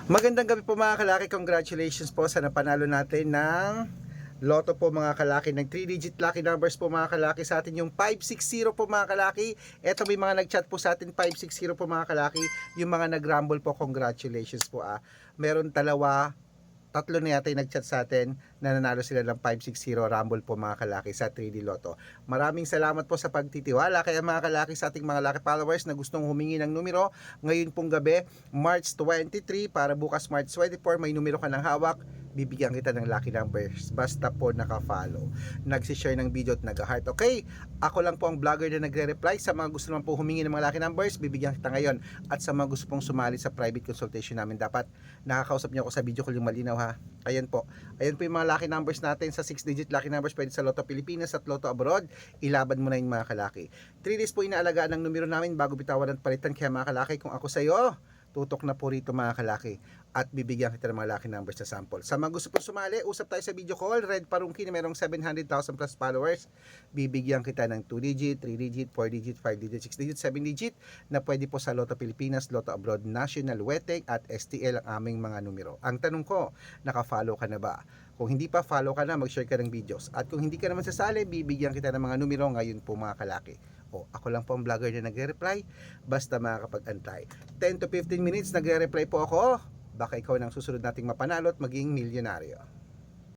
Magandang gabi po mga kalaki, congratulations po sa napanalo natin ng Lotto po mga kalaki, ng 3-digit lucky numbers po mga kalaki sa atin yung 560 po mga kalaki. Eto may mga nag-chat po sa atin 560 po mga kalaki, yung mga nag-rumble po, congratulations po Meron tatlo na yata yung nag-chat sa atin na nanalo sila ng 560 Rumble po mga kalaki sa 3D Lotto. Maraming salamat po sa pagtitiwala kaya mga kalaki sa ating mga lucky followers na gustong humingi ng numero ngayon pong gabi, March 23 para bukas March 24 may numero ka ng hawak, bibigyan kita ng lucky numbers basta po naka-follow, nag-share ng video at nag-heart. Okay, ako lang po ang vlogger na nagre-reply. Sa mga gusto naman po humingi ng mga lucky numbers, bibigyan kita ngayon. At sa mga gusto pong sumali sa private consultation namin, dapat nakakausap niyo ako sa video ko yung malinaw Ayan po yung mga lucky numbers natin sa 6-digit lucky numbers pwede sa Lotto Pilipinas at Lotto Abroad. Ilaban mo na yung mga kalaki. 3 days po inaalagaan ng numero namin bago bitawan at palitan. Kaya mga kalaki, kung ako sa iyo, tutok na po rito mga kalaki at bibigyan kita ng mga lucky numbers sa sample. Sa mga gusto po sumali, usap tayo sa video call. Red Parungki na merong 700,000 plus followers, bibigyan kita ng 2-digit, 3-digit, 4-digit, 5-digit, 6-digit, 7-digit na pwede po sa Lotto Pilipinas, Lotto Abroad, National, Weteng at STL ang aming mga numero. Ang tanong ko, naka-follow ka na ba? Kung hindi pa, follow ka na, mag-share ka ng videos. At kung hindi ka naman sasali, bibigyan kita ng mga numero ngayon po mga kalaki. Ako lang po ang vlogger na nagre-reply, basta makakapag-antay. 10 to 15 minutes nagre-reply po ako, baka ikaw nang susunod nating mapanalo at maging milyonaryo.